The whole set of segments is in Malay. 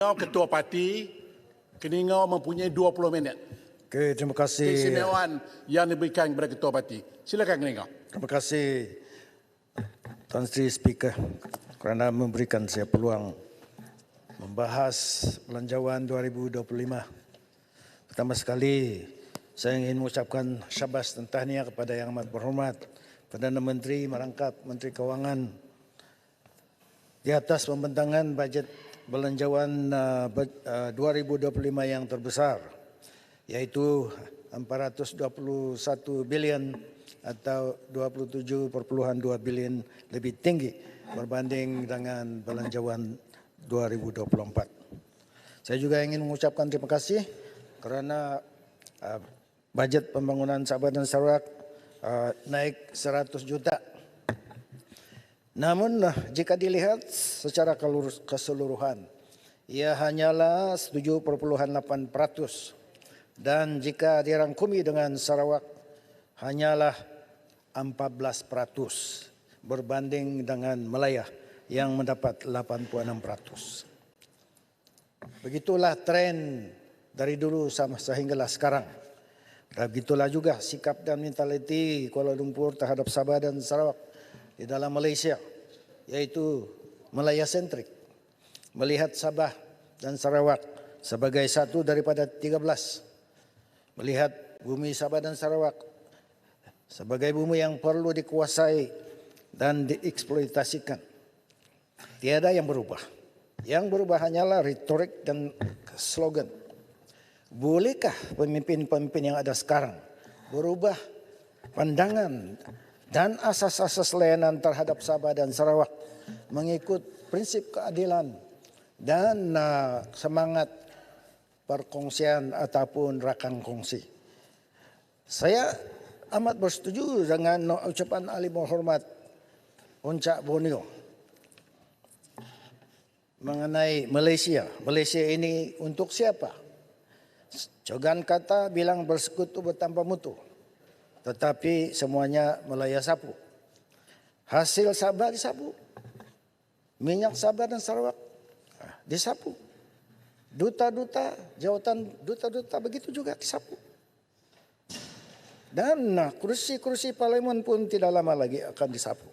Ketua Parti, Keningau mempunyai 20 minit. Okey, terima kasih. Keistimewaan yang diberikan kepada Ketua Parti. Silakan Keningau. Terima kasih Tuan Sri Speaker kerana memberikan saya peluang membahas Belanjawan 2025. Pertama sekali, saya ingin mengucapkan syabas dan tahniah kepada Yang Amat Berhormat Perdana Menteri merangkap Menteri Kewangan di atas pembentangan bajet Belanjawan 2025 yang terbesar, iaitu 421 bilion atau 27.2 bilion lebih tinggi berbanding dengan Belanjawan 2024. Saya juga ingin mengucapkan terima kasih kerana bajet pembangunan Sabah dan Sarawak naik 100 juta. Namun jika dilihat secara keseluruhan, ia hanyalah 7.8%. Dan jika dirangkumi dengan Sarawak, hanyalah 14% berbanding dengan Melaya yang mendapat 86%. Begitulah tren dari dulu sehinggalah sekarang. Dan begitulah juga sikap dan mentaliti Kuala Lumpur terhadap Sabah dan Sarawak di dalam Malaysia, yaitu Malaya sentrik, melihat Sabah dan Sarawak sebagai satu daripada 13, melihat bumi Sabah dan Sarawak sebagai bumi yang perlu dikuasai dan dieksploitasikan. Tiada yang berubah. Yang berubah hanyalah retorik dan slogan. Bolehkah pemimpin-pemimpin yang ada sekarang berubah pandangan dan asas-asas layanan terhadap Sabah dan Sarawak mengikut prinsip keadilan dan semangat perkongsian ataupun rakan kongsi? Saya amat bersetuju dengan ucapan Ahli Berhormat Puncak Borneo mengenai Malaysia. Malaysia ini untuk siapa? Cogan kata bilang bersekutu bertanpa mutu, tetapi semuanya Melaya sapu. Hasil Sabah disapu. Minyak Sabah dan Sarawak disapu. Duta-duta, jawatan duta-duta begitu juga disapu. Dan kursi-kursi parlimen pun tidak lama lagi akan disapu.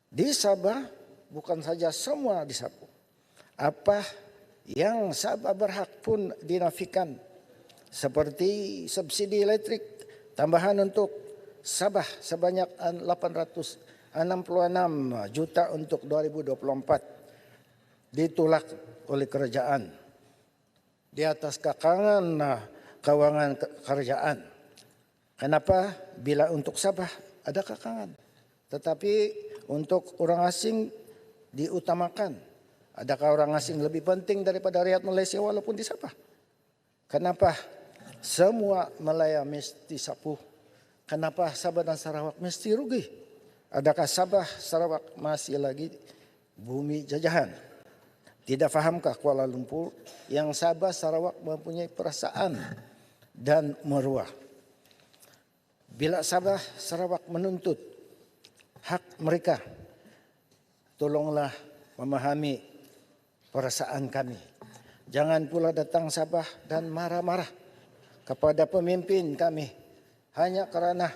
Di Sabah bukan saja semua disapu. Apa yang Sabah berhak pun dinafikan, seperti subsidi elektrik tambahan untuk Sabah sebanyak 866 juta untuk 2024 ditolak oleh kerajaan di atas kekangan kewangan kerajaan. Kenapa? Bila untuk Sabah ada kekangan, tetapi untuk orang asing diutamakan. Adakah orang asing lebih penting daripada rakyat Malaysia walaupun di Sabah? Kenapa semua Malaya mesti sapu? Kenapa Sabah dan Sarawak mesti rugi? Adakah Sabah, Sarawak masih lagi bumi jajahan? Tidak fahamkah Kuala Lumpur yang Sabah, Sarawak mempunyai perasaan dan maruah? Bila Sabah, Sarawak menuntut hak mereka, tolonglah memahami perasaan kami. Jangan pula datang Sabah dan marah-marah kepada pemimpin kami hanya kerana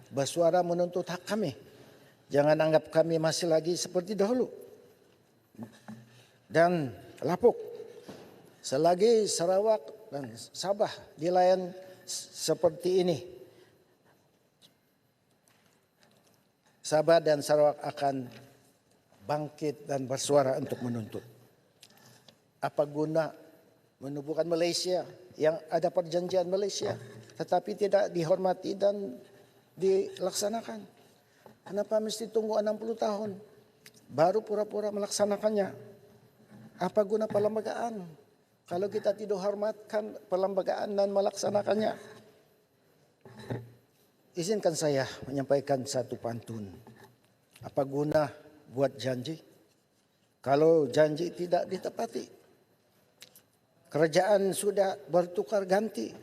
bersuara menuntut hak kami. Jangan anggap kami masih lagi seperti dahulu dan lapuk. Selagi Sarawak dan Sabah dilayan seperti ini, Sabah dan Sarawak akan bangkit dan bersuara untuk menuntut. Apa guna menubuhkan Malaysia yang ada perjanjian Malaysia tetapi tidak dihormati dan dilaksanakan? Kenapa mesti tunggu 60 tahun baru pura-pura melaksanakannya? Apa guna perlembagaan kalau kita tidak hormatkan perlembagaan dan melaksanakannya? Izinkan saya menyampaikan satu pantun. Apa guna buat janji kalau janji tidak ditepati? Kerajaan sudah bertukar ganti.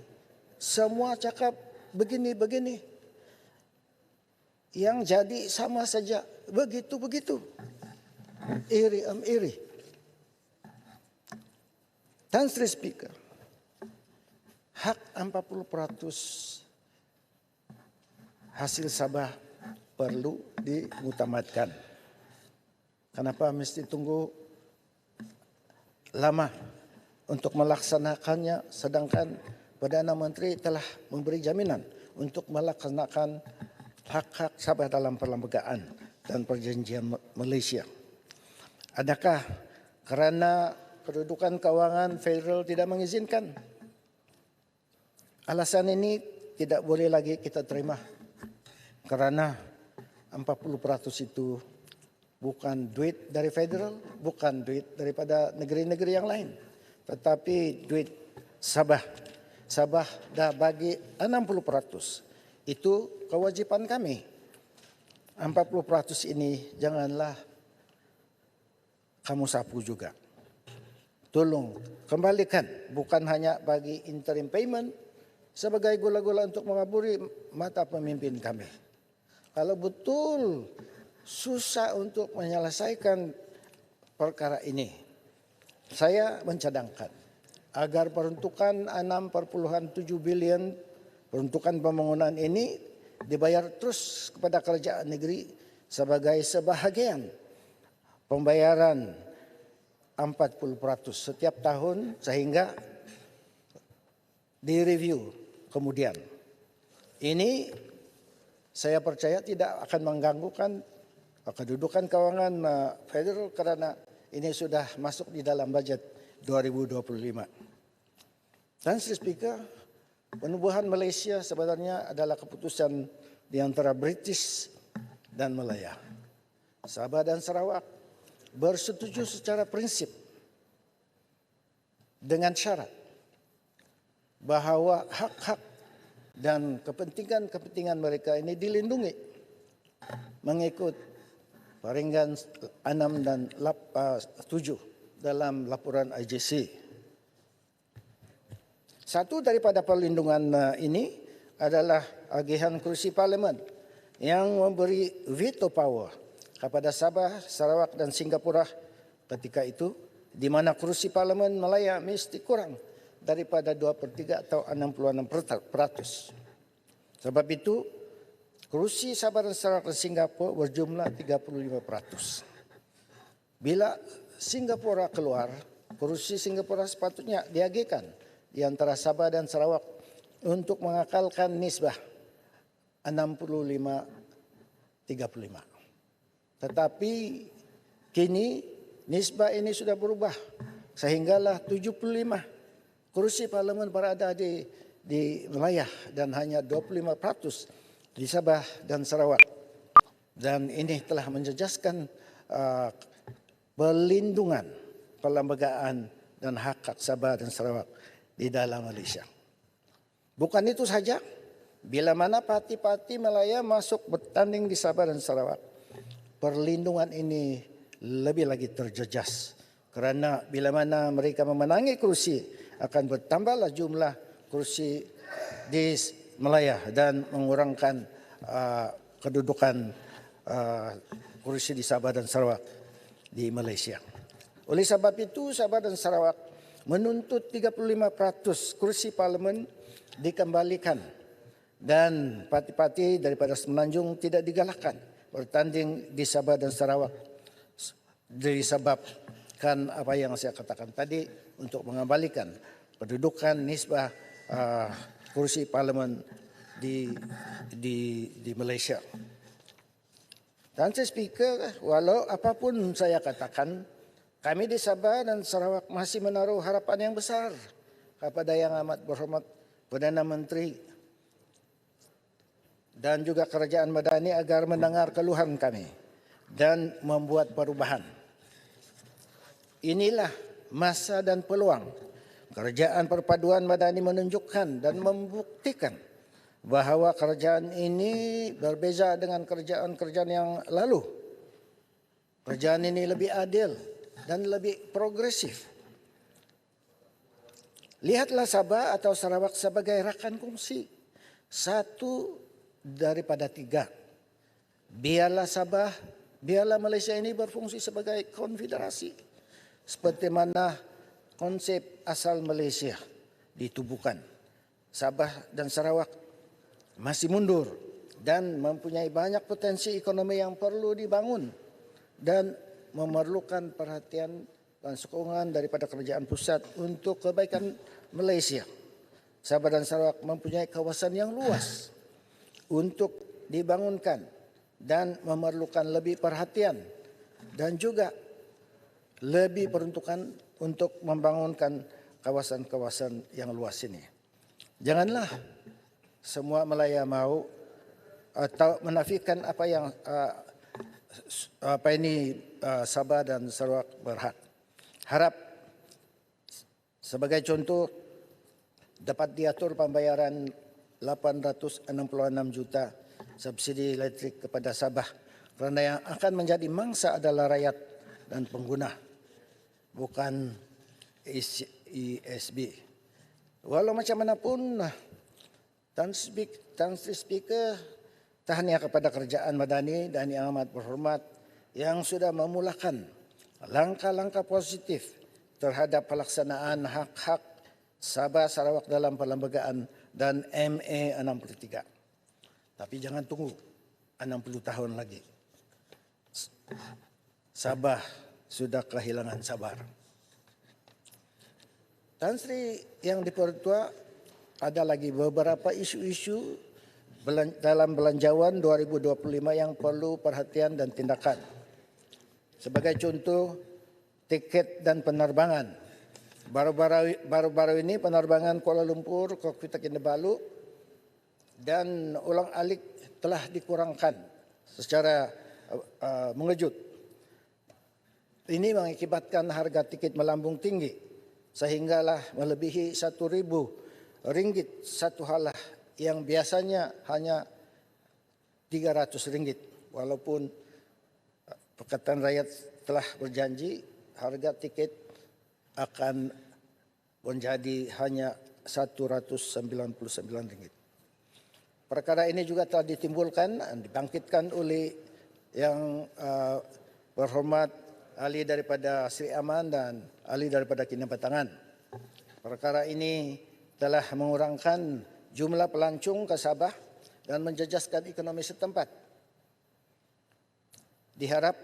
Semua cakap begini-begini. Yang jadi sama saja begitu-begitu. Iri. Dan Sri Speaker, hak 40% hasil Sabah perlu dimutamatkan. Kenapa mesti tunggu lama untuk melaksanakannya, sedangkan Perdana Menteri telah memberi jaminan untuk melaksanakan hak-hak Sabah dalam perlembagaan dan perjanjian Malaysia. Adakah kerana kedudukan kewangan federal tidak mengizinkan? Alasan ini tidak boleh lagi kita terima, kerana 40% itu bukan duit dari federal, bukan duit daripada negeri-negeri yang lain, tetapi duit Sabah. Sabah dah bagi 60%. Itu kewajiban kami. 40% ini janganlah kamu sapu juga. Tolong kembalikan, bukan hanya bagi interim payment sebagai gula-gula untuk mengaburi mata pemimpin kami. Kalau betul susah untuk menyelesaikan perkara ini, saya mencadangkan agar peruntukan 6,7 bilion peruntukan pembangunan ini dibayar terus kepada kerajaan negeri sebagai sebahagian pembayaran 40% setiap tahun sehingga direview kemudian. Ini saya percaya tidak akan mengganggukan kedudukan kewangan federal kerana ini sudah masuk di dalam bajet 2025. Dan Sri Speaker, penubuhan Malaysia sebenarnya adalah keputusan di antara British dan Malaya. Sabah dan Sarawak bersetuju secara prinsip dengan syarat bahawa hak-hak dan kepentingan mereka ini dilindungi mengikut Peringgan 6 dan 7 dalam laporan IJC. Satu daripada perlindungan ini adalah agihan kerusi parlimen yang memberi veto power kepada Sabah, Sarawak dan Singapura ketika itu, di mana kerusi parlimen Malaya mesti kurang daripada 2/3 atau 66%. Sebab itu, kerusi Sabah dan Sarawak dan Singapura berjumlah 35%. Bila Singapura keluar, kerusi Singapura sepatutnya diagihkan di antara Sabah dan Sarawak untuk mengakalkan nisbah 65-35. Tetapi kini nisbah ini sudah berubah sehinggalah 75 kerusi parlimen berada di Malaya dan hanya 25% di Sabah dan Sarawak. Dan ini telah menjejaskan perlindungan perlembagaan dan hak-hak Sabah dan Sarawak di dalam Malaysia. Bukan itu saja, bila mana parti-parti Malaya masuk bertanding di Sabah dan Sarawak, perlindungan ini lebih lagi terjejas. Kerana bila mana mereka memenangi kerusi, akan bertambahlah jumlah kerusi di Malaya dan mengurangkan kedudukan kerusi di Sabah dan Sarawak di Malaysia. Oleh sebab itu, Sabah dan Sarawak menuntut 35% kursi parlimen dikembalikan dan parti-parti daripada Semenanjung tidak digalakkan bertanding di Sabah dan Sarawak disebabkan apa yang saya katakan tadi untuk mengembalikan kedudukan nisbah kursi parlimen di Malaysia. Dan Speaker, walau apapun saya katakan, kami di Sabah dan Sarawak masih menaruh harapan yang besar kepada Yang Amat Berhormat Perdana Menteri dan juga Kerajaan Madani agar mendengar keluhan kami dan membuat perubahan. Inilah masa dan peluang. Kerajaan Perpaduan Madani menunjukkan dan membuktikan bahawa kerajaan ini berbeza dengan kerajaan-kerajaan yang lalu. Kerajaan ini lebih adil dan lebih progresif. Lihatlah Sabah atau Sarawak sebagai rakan kongsi. Satu daripada tiga. Biarlah Malaysia ini berfungsi sebagai konfederasi. Seperti mana konsep asal Malaysia ditubuhkan. Sabah dan Sarawak masih mundur dan mempunyai banyak potensi ekonomi yang perlu dibangun dan memerlukan perhatian dan sokongan daripada kerajaan pusat untuk kebaikan Malaysia. Sabah dan Sarawak mempunyai kawasan yang luas untuk dibangunkan dan memerlukan lebih perhatian dan juga lebih peruntukan untuk membangunkan kawasan-kawasan yang luas ini. Janganlah semua Malaya mau atau menafikan apa yang Sabah dan Sarawak berhak. Harap sebagai contoh dapat diatur pembayaran 866 juta subsidi elektrik kepada Sabah kerana yang akan menjadi mangsa adalah rakyat dan pengguna, bukan ESB. Walau macam mana pun, Tan Sri Speaker, tahniah kepada kerajaan Madani dan Yang Amat Berhormat yang sudah memulakan langkah-langkah positif terhadap pelaksanaan hak-hak Sabah Sarawak dalam perlembagaan dan MA 63. Tapi jangan tunggu 60 tahun lagi. Sabah sudah kehilangan sabar. Tan Sri yang dipertua ada lagi beberapa isu-isu dalam belanjawan 2025 yang perlu perhatian dan tindakan. Sebagai contoh, tiket dan penerbangan. Baru-baru ini penerbangan Kuala Lumpur ke Kinabalu dan ulang-alik telah dikurangkan secara mengejut. Ini mengakibatkan harga tiket melambung tinggi sehinggalah melebihi RM1,000 satu halah yang biasanya hanya RM300, walaupun Pakatan Rakyat telah berjanji harga tiket akan menjadi hanya RM199. Perkara ini juga telah ditimbulkan dan dibangkitkan oleh yang berhormat ahli daripada Sri Aman dan ahli daripada Kinabatangan. Perkara ini telah mengurangkan jumlah pelancong ke Sabah dan menjejaskan ekonomi setempat. Diharap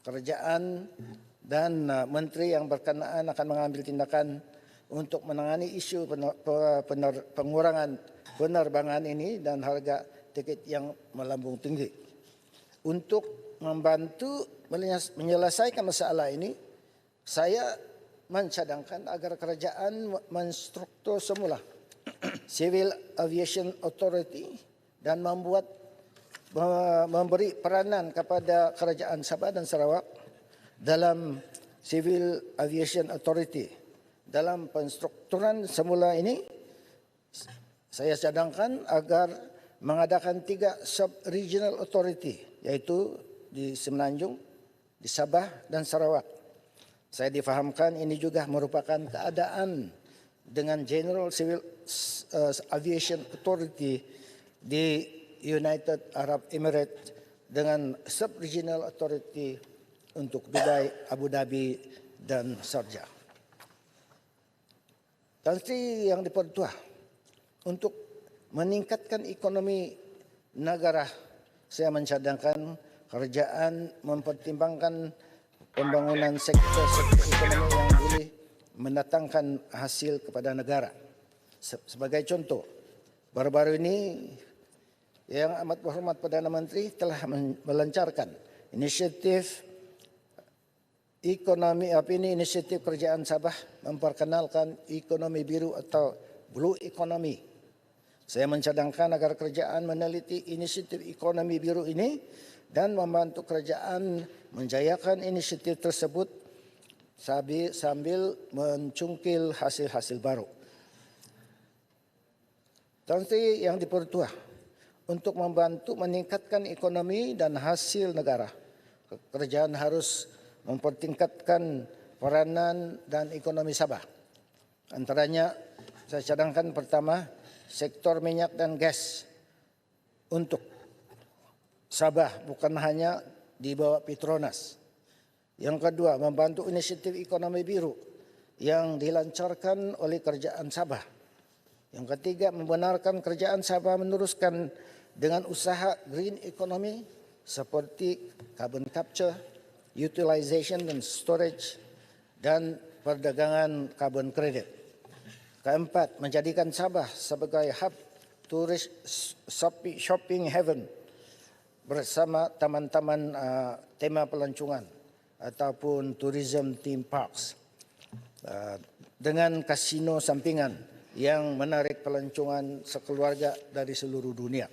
kerajaan dan menteri yang berkenaan akan mengambil tindakan untuk menangani isu pengurangan penerbangan ini dan harga tiket yang melambung tinggi. Untuk membantu menyelesaikan masalah ini, saya mencadangkan agar kerajaan menstruktur semula Civil Aviation Authority dan memberi peranan kepada kerajaan Sabah dan Sarawak dalam Civil Aviation Authority. Dalam penstrukturan semula ini, saya cadangkan agar mengadakan 3 sub-regional authority, yaitu di Semenanjung, di Sabah dan Sarawak. Saya difahamkan ini juga merupakan keadaan dengan General Civil Aviation Authority di United Arab Emirates dengan sub-regional authority untuk Dubai, Abu Dhabi dan Sharjah. Tan Sri yang dipertua, untuk meningkatkan ekonomi negara, saya mencadangkan kerajaan mempertimbangkan pembangunan sektor-sektor ekonomi yang boleh mendatangkan hasil kepada negara. Sebagai contoh, baru-baru ini Yang Amat Berhormat Perdana Menteri telah melancarkan inisiatif inisiatif kerajaan Sabah memperkenalkan ekonomi biru atau blue economy. Saya mencadangkan agar kerajaan meneliti inisiatif ekonomi biru ini dan membantu kerajaan menjayakan inisiatif tersebut sambil mencungkil hasil-hasil baru. Tan Sri yang dipertua, untuk membantu meningkatkan ekonomi dan hasil negara, kerajaan harus mempertingkatkan peranan dan ekonomi Sabah. Antaranya, saya cadangkan pertama, sektor minyak dan gas untuk Sabah, bukan hanya di bawah Petronas. Yang kedua, membantu inisiatif ekonomi biru yang dilancarkan oleh Kerajaan Sabah. Yang ketiga, membenarkan Kerajaan Sabah meneruskan dengan usaha green economy seperti carbon capture, utilization dan storage, dan perdagangan carbon credit. Keempat, menjadikan Sabah sebagai hub tourist shopping heaven bersama taman-taman tema pelancongan ataupun tourism theme parks dengan kasino sampingan yang menarik pelancongan sekeluarga dari seluruh dunia.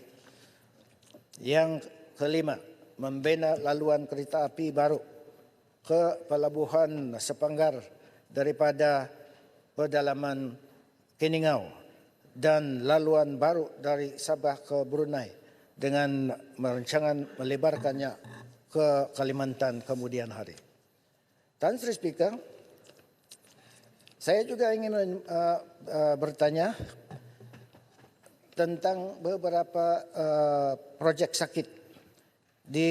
Yang kelima, membina laluan kereta api baru ke pelabuhan Sepanggar daripada pedalaman Keningau dan laluan baru dari Sabah ke Brunei dengan merancangan melebarkannya ke Kalimantan kemudian hari. Tan Sri Speaker, saya juga ingin bertanya tentang beberapa projek sakit di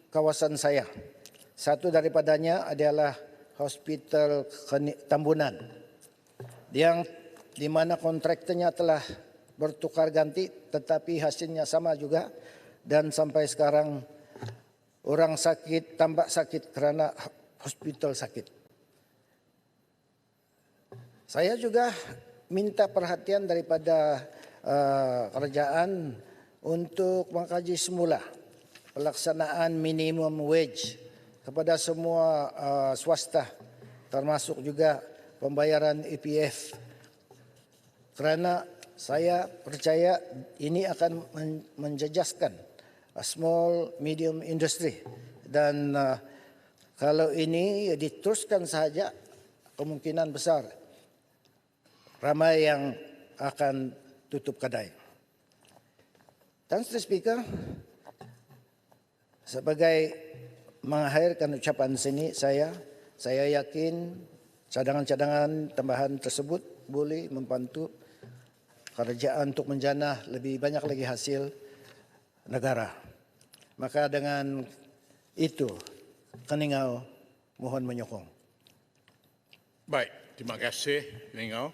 kawasan saya. Satu daripadanya adalah Hospital Tambunan yang di mana kontraktornya telah bertukar ganti tetapi hasilnya sama juga dan sampai sekarang orang sakit tambah sakit kerana hospital sakit. Saya juga minta perhatian daripada kerajaan untuk mengkaji semula pelaksanaan minimum wage kepada semua swasta termasuk juga pembayaran EPF. Kerana saya percaya ini akan menjejaskan small medium industry dan kalau ini diteruskan saja kemungkinan besar ramai yang akan tutup kedai. Tan Sri Speaker, sebagai mengakhirkan ucapan sini saya yakin cadangan-cadangan tambahan tersebut boleh membantu kerajaan untuk menjanah lebih banyak lagi hasil negara. Maka dengan itu, Keningau mohon menyokong. Baik, terima kasih Keningau.